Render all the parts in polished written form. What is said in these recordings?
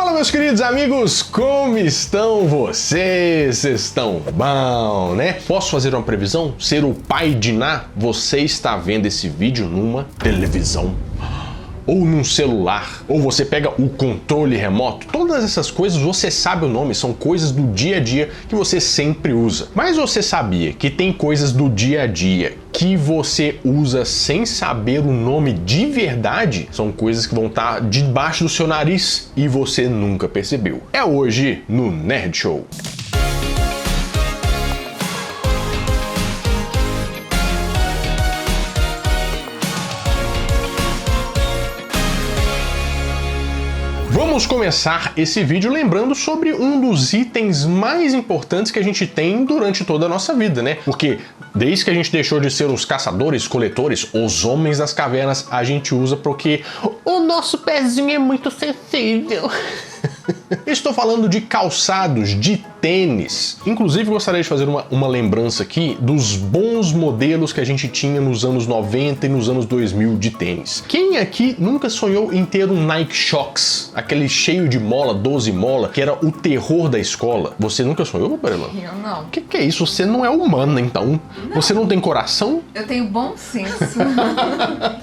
Fala, meus queridos amigos, como estão vocês? Estão bom, né? Posso fazer uma previsão? Ser o pai de Ná, você está vendo esse vídeo numa televisão, ou num celular, ou você pega o controle remoto. Todas essas coisas você sabe o nome, são coisas do dia a dia que você sempre usa. Mas você sabia que tem coisas do dia a dia que você usa sem saber o nome de verdade? São coisas que vão estar debaixo do seu nariz e você nunca percebeu. É hoje no Nerd Show. Vamos começar esse vídeo lembrando sobre um dos itens mais importantes que a gente tem durante toda a nossa vida, né? Porque desde que a gente deixou de ser os caçadores, coletores, os homens das cavernas, a gente usa porque o nosso pezinho é muito sensível. Estou falando de calçados, de tênis. Inclusive, gostaria de fazer uma lembrança aqui dos bons modelos que a gente tinha nos anos 90 e nos anos 2000 de tênis. Quem aqui nunca sonhou em ter um Nike Shox, aquele cheio de mola, 12 mola, que era o terror da escola? Você nunca sonhou, Barela? Eu não. O que é isso? Você não é humana, então? Não. Você não tem coração? Eu tenho bom senso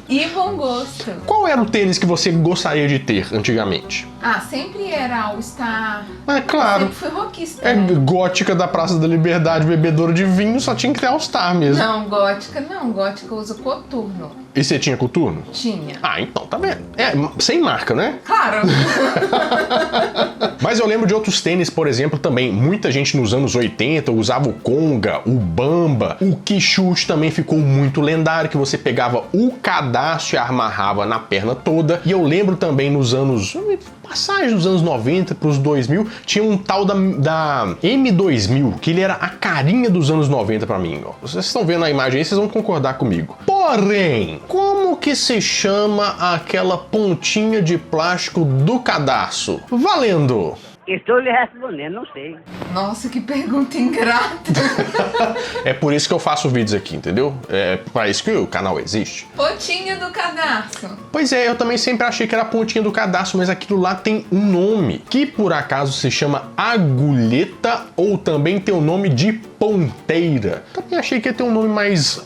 e bom gosto. Qual era o tênis que você gostaria de ter antigamente? Ah, sempre era All-Star. É claro. Eu sempre fui rockista. É gótica da Praça da Liberdade, bebedora de vinho, só tinha que ter All-Star mesmo. Não, gótica não. Gótica usa coturno. E você tinha coturno? Tinha. Ah, então, tá vendo? É, sem marca, né? Claro. Mas eu lembro de outros tênis, por exemplo, também. Muita gente nos anos 80 usava o Conga, o Bamba. O Quixute também ficou muito lendário, que você pegava o cadastro e amarrava na perna toda. E eu lembro também nos anos... passagem dos anos 90 para os 2000, tinha um tal da M2000, que ele era a carinha dos anos 90 para mim. Ó. Vocês estão vendo a imagem aí, vocês vão concordar comigo. Porém, como que se chama aquela pontinha de plástico do cadarço? Valendo! Estou lhe respondendo, não sei. Nossa, que pergunta ingrata. É por isso que eu faço vídeos aqui, entendeu? É para isso que o canal existe. Pontinha do cadarço. Pois é, eu também sempre achei que era a pontinha do cadastro, mas aquilo lá tem um nome, que por acaso se chama agulheta, ou também tem o nome de ponteira. Também achei que ia ter um nome mais...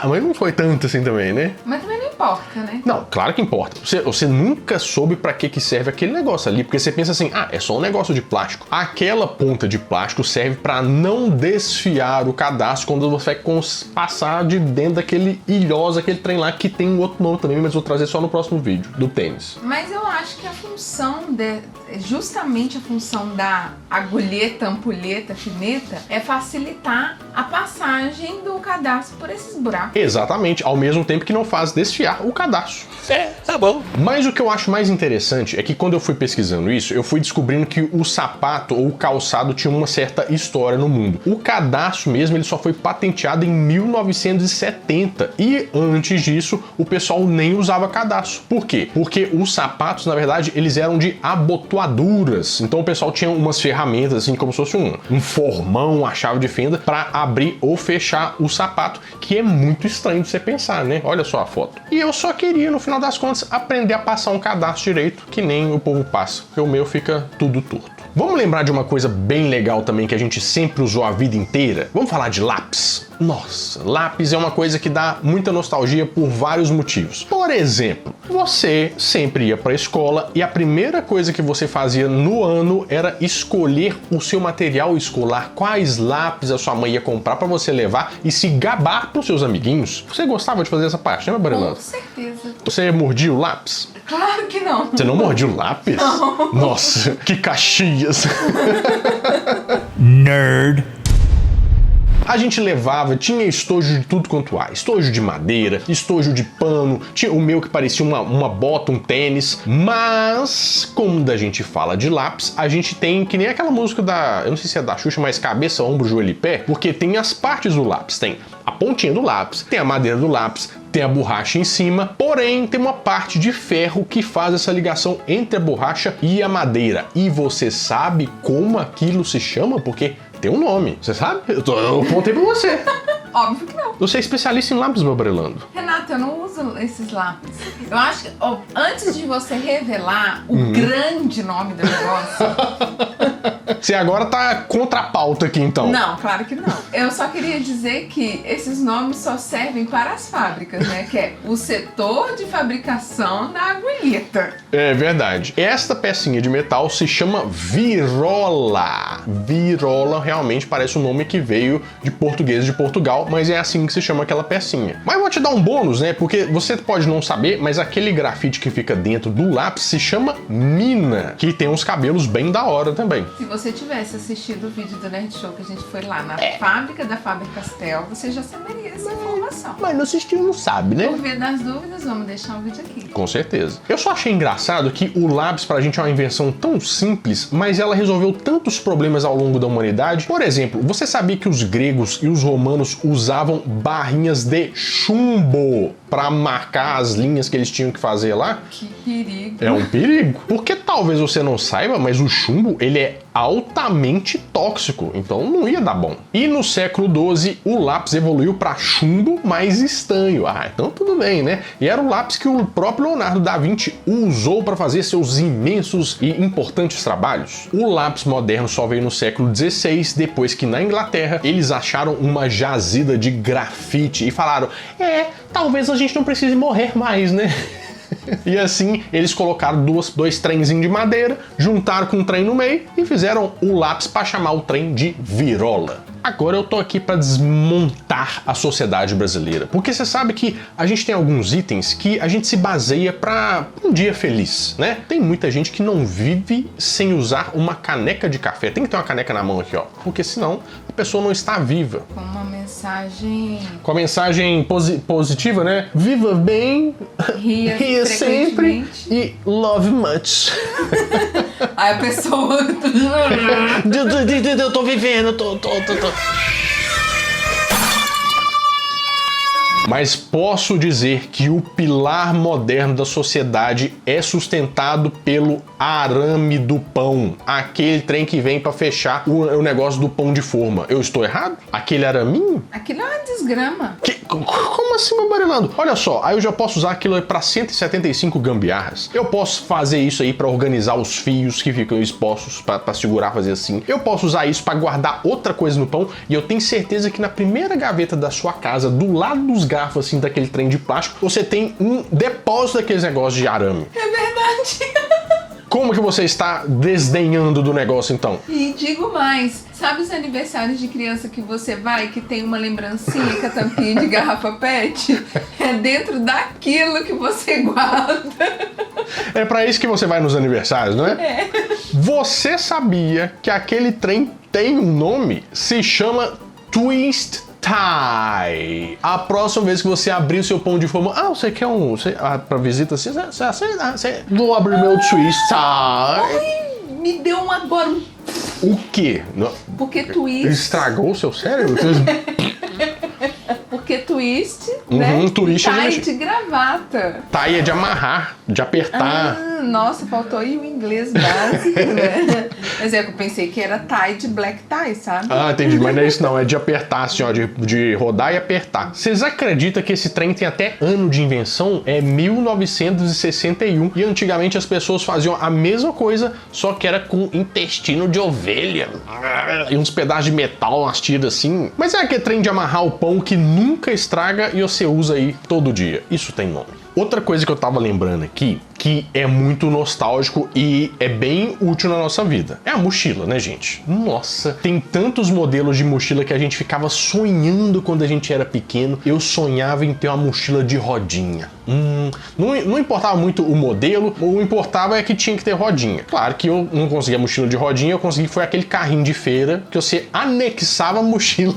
mas não foi tanto assim também, né? Mas também não importa, né? Não, claro que importa. Você nunca soube pra que serve aquele negócio ali, porque você pensa assim, é só um negócio de plástico. Aquela ponta de plástico serve pra não desfiar o cadastro quando você vai passar de dentro daquele ilhosa, aquele trem lá, que tem um outro nome também, mas vou trazer só no próximo vídeo, do tênis. Mas eu acho que a função, justamente a função da agulheta, ampulheta, fineta, é facilitar a passagem do cadastro por esses buracos. Exatamente, ao mesmo tempo que não faz desfiar o cadastro. É, tá bom. Mas o que eu acho mais interessante é que quando eu fui pesquisando isso, eu fui descobrindo que o sapato ou o calçado tinha uma certa história no mundo. O cadastro mesmo, ele só foi patenteado em 1970 e antes disso o pessoal nem usava cadastro. Por quê? Porque os sapatos, na verdade, eles eram de abotoaduras. Então o pessoal tinha umas ferramentas assim como se fosse um formão, uma chave de fenda para abrir ou fechar o sapato, que é muito estranho de você pensar, né? Olha só a foto. E eu só queria, no final das contas, aprender a passar um cadastro direito, que nem o povo passa, porque o meu fica tudo torto. Vamos lembrar de uma coisa bem legal também que a gente sempre usou a vida inteira? Vamos falar de lápis? Nossa, lápis é uma coisa que dá muita nostalgia por vários motivos. Por exemplo, você sempre ia para a escola e a primeira coisa que você fazia no ano era escolher o seu material escolar, quais lápis a sua mãe ia comprar para você levar e se gabar para os seus amiguinhos. Você gostava de fazer essa parte, né, Barilã? Com certeza. Você mordia o lápis? Claro que não. Você não mordia o lápis? Não. Nossa, que Caxias. Nerd. A gente levava, tinha estojo de tudo quanto há. Estojo de madeira, estojo de pano, tinha o meu que parecia uma bota, um tênis. Mas, quando a gente fala de lápis, a gente tem que nem aquela música eu não sei se é da Xuxa, mas cabeça, ombro, joelho e pé, porque tem as partes do lápis. Tem a pontinha do lápis, tem a madeira do lápis, tem a borracha em cima, porém tem uma parte de ferro que faz essa ligação entre a borracha e a madeira. E você sabe como aquilo se chama? Porque tem um nome, você sabe? Eu apontei pra você. Óbvio que não. Você é especialista em lápis, meu Brelando. Renata, eu não uso esses lápis. Eu acho que, antes de você revelar o grande nome do negócio... Você agora tá contra a pauta aqui, então. Não, claro que não. Eu só queria dizer que esses nomes só servem para as fábricas, né? Que é o setor de fabricação da agulheta. É verdade. Esta pecinha de metal se chama virola. Virola realmente parece um nome que veio de português de Portugal, mas é assim que se chama aquela pecinha. Mas eu vou te dar um bônus, né? Porque você pode não saber, mas aquele grafite que fica dentro do lápis se chama mina, que tem uns cabelos bem da hora também. Se você tivesse assistido o vídeo do Nerd Show que a gente foi lá na fábrica da Faber-Castell, você já saberia essa informação. Mas não assistiu, não sabe, né? Por via das dúvidas, vamos deixar o vídeo aqui. Com certeza. Eu só achei engraçado que o lápis pra gente é uma invenção tão simples, mas ela resolveu tantos problemas ao longo da humanidade. Por exemplo, você sabia que os gregos e os romanos usavam barrinhas de chumbo para marcar as linhas que eles tinham que fazer lá? Que perigo. É um perigo. Porque talvez você não saiba, mas o chumbo, ele é altamente tóxico, então não ia dar bom. E no século XII, o lápis evoluiu para chumbo mais estanho. Ah, então tudo bem, né? E era o lápis que o próprio Leonardo da Vinci usou para fazer seus imensos e importantes trabalhos. O lápis moderno só veio no século XVI, depois que na Inglaterra eles acharam uma jazida de grafite e falaram: talvez a gente não precise morrer mais, né? E assim, eles colocaram dois trenzinhos de madeira, juntaram com um trem no meio e fizeram o lápis para chamar o trem de virola. Agora eu tô aqui para desmontar a sociedade brasileira, porque você sabe que a gente tem alguns itens que a gente se baseia para um dia feliz, né? Tem muita gente que não vive sem usar uma caneca de café. Tem que ter uma caneca na mão aqui, ó, porque senão a pessoa não está viva. Com uma mensagem... Com a mensagem positiva, né? Viva bem, ria sempre e love much. Aí a pessoa... Eu tô vivendo, tô. Mas posso dizer que o pilar moderno da sociedade é sustentado pelo arame do pão. Aquele trem que vem para fechar o negócio do pão de forma. Eu estou errado? Aquele araminho? Aquilo é uma desgrama. Como assim, meu Marilando? Olha só, aí eu já posso usar aquilo para 175 gambiarras. Eu posso fazer isso aí para organizar os fios que ficam expostos para segurar, fazer assim. Eu posso usar isso para guardar outra coisa no pão e eu tenho certeza que na primeira gaveta da sua casa, do lado dos garfos assim daquele trem de plástico, você tem um depósito daqueles negócios de arame. É verdade. Como que você está desdenhando do negócio então? E digo mais, sabe os aniversários de criança que você vai, que tem uma lembrancinha com a tampinha de garrafa PET? É dentro daquilo que você guarda. É pra isso que você vai nos aniversários, não é? É. Você sabia que aquele trem tem um nome? Se chama Twist Tie. A próxima vez que você abrir o seu pão de forma, você quer um... pra visita assim, você vou abrir meu Twist Tie. Ai, me deu um agora um... O quê? Porque twist... Estragou o seu cérebro? Porque twist, né? Twist tie de gravata. Tie é de amarrar, de apertar. Nossa, faltou aí o inglês básico, né? Mas eu pensei que era tie de black tie, sabe? Entendi, mas não é isso não, é de apertar assim, ó, de rodar e apertar. Vocês acreditam que esse trem tem até ano de invenção? É 1961. E antigamente as pessoas faziam a mesma coisa, só que era com intestino de ovelha. E uns pedaços de metal, umas tiras assim. Mas é aquele trem de amarrar o pão que nunca estraga e você usa aí todo dia. Isso tem nome. Outra coisa que eu tava lembrando aqui, que é muito nostálgico e é bem útil na nossa vida, é a mochila, né, gente? Nossa, tem tantos modelos de mochila que a gente ficava sonhando quando a gente era pequeno. Eu sonhava em ter uma mochila de rodinha. Não importava muito o modelo, o importava é que tinha que ter rodinha. Claro que eu não consegui a mochila de rodinha, eu consegui foi aquele carrinho de feira que você anexava a mochila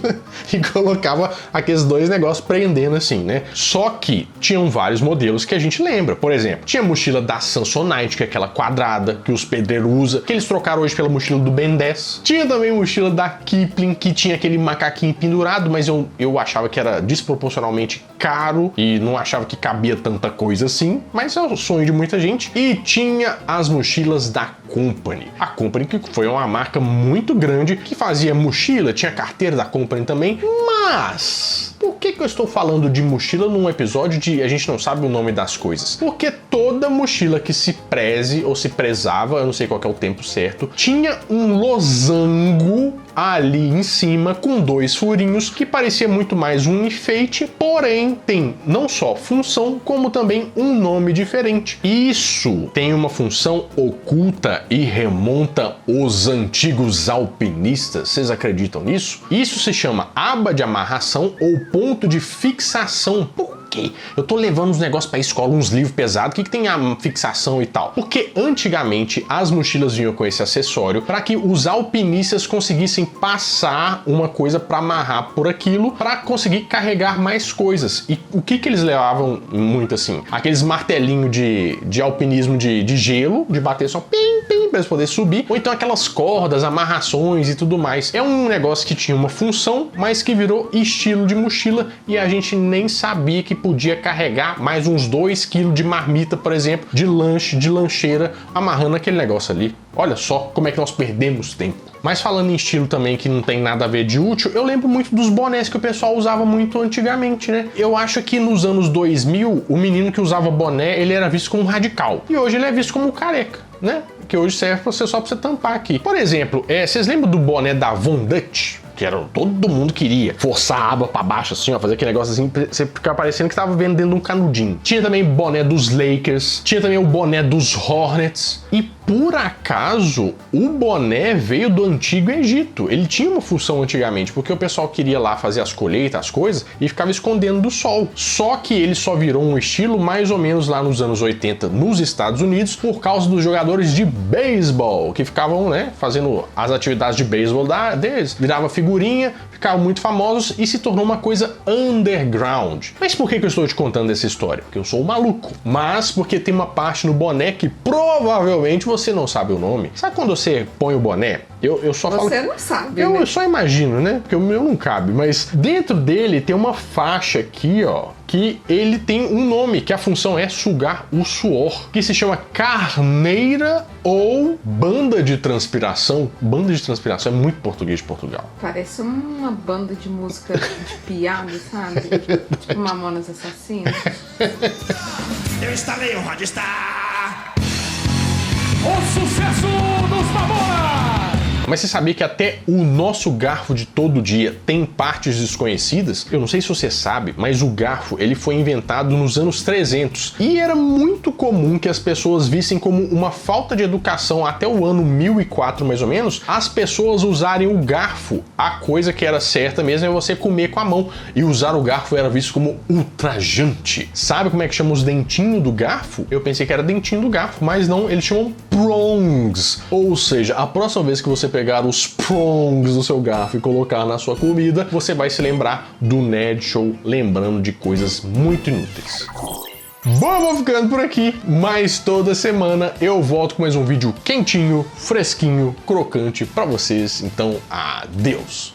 e colocava aqueles dois negócios prendendo assim, né? Só que tinham vários modelos que a gente lembra. Por exemplo, tinha a mochila da Samsonite, que é aquela quadrada que os pedreiros usam, que eles trocaram hoje pela mochila do Ben 10. Tinha também a mochila da Kipling, que tinha aquele macaquinho pendurado, mas eu achava que era desproporcionalmente caro e não achava que cabia tanta coisa assim, mas é o sonho de muita gente. E tinha as mochilas da Company. A Company que foi uma marca muito grande que fazia mochila, tinha carteira da Company também, mas Por que eu estou falando de mochila num episódio de a gente não sabe o nome das coisas? Porque toda mochila que se preze ou se prezava, eu não sei qual que é o tempo certo, tinha um losango ali em cima com 2 furinhos que parecia muito mais um enfeite, porém tem não só função como também um nome diferente. Isso tem uma função oculta e remonta os antigos alpinistas. Vocês acreditam nisso? Isso se chama aba de amarração ou ponto de fixação. Eu tô levando uns negócios pra escola, uns livros pesados, o que tem a fixação e tal? Porque antigamente as mochilas vinham com esse acessório para que os alpinistas conseguissem passar uma coisa para amarrar por aquilo para conseguir carregar mais coisas. E o que eles levavam muito assim? Aqueles martelinhos de alpinismo de gelo, de bater só pim, pim, para eles poderem subir, ou então aquelas cordas, amarrações e tudo mais. É um negócio que tinha uma função, mas que virou estilo de mochila e a gente nem sabia que podia carregar mais uns 2 kg de marmita, por exemplo, de lanche, de lancheira, amarrando aquele negócio ali. Olha só como é que nós perdemos tempo. Mas falando em estilo também que não tem nada a ver de útil, eu lembro muito dos bonés que o pessoal usava muito antigamente, né? Eu acho que nos anos 2000, o menino que usava boné, ele era visto como um radical. E hoje ele é visto como careca, né? Que hoje serve só pra você tampar aqui. Por exemplo, vocês lembram do boné da Von Dutch? Que era, todo mundo queria forçar a aba pra baixo assim, ó, fazer aquele negócio assim, você ficar parecendo que tava vendo dentro de um canudinho. Tinha também o boné dos Lakers, tinha também o boné dos Hornets e por acaso o boné veio do Antigo Egito. Ele tinha uma função antigamente, porque o pessoal queria lá fazer as colheitas, as coisas, e ficava escondendo do sol. Só que ele só virou um estilo mais ou menos lá nos anos 80 nos Estados Unidos, por causa dos jogadores de beisebol, que ficavam, né, fazendo as atividades de beisebol deles, virava figurinha, ficavam muito famosos e se tornou uma coisa underground. Mas por que eu estou te contando essa história? Porque eu sou um maluco. Mas porque tem uma parte no boné que provavelmente você não sabe o nome. Sabe quando você põe o boné? Eu só falo... Você não sabe, né? Eu só imagino, né? Porque o meu não cabe. Mas dentro dele tem uma faixa aqui, ó, que ele tem um nome, que a função é sugar o suor, que se chama carneira ou banda de transpiração. Banda de transpiração é muito português de Portugal. Parece uma banda de música de piada, sabe? Tipo Mamonas Assassinas. Eu instalei o Rodstar. O sucesso dos Mamonas! Mas você sabia que até o nosso garfo de todo dia tem partes desconhecidas? Eu não sei se você sabe, mas o garfo ele foi inventado nos anos 300 e era muito comum que as pessoas vissem como uma falta de educação até o ano 1004 mais ou menos, as pessoas usarem o garfo. A coisa que era certa mesmo é você comer com a mão e usar o garfo era visto como ultrajante. Sabe como é que chama os dentinhos do garfo? Eu pensei que era dentinho do garfo, mas não, eles chamam prongs. Ou seja, a próxima vez que você pegar os prongs do seu garfo e colocar na sua comida, você vai se lembrar do Nerd Show, lembrando de coisas muito inúteis. Bom, eu vou ficando por aqui, mas toda semana eu volto com mais um vídeo quentinho, fresquinho, crocante pra vocês. Então, adeus!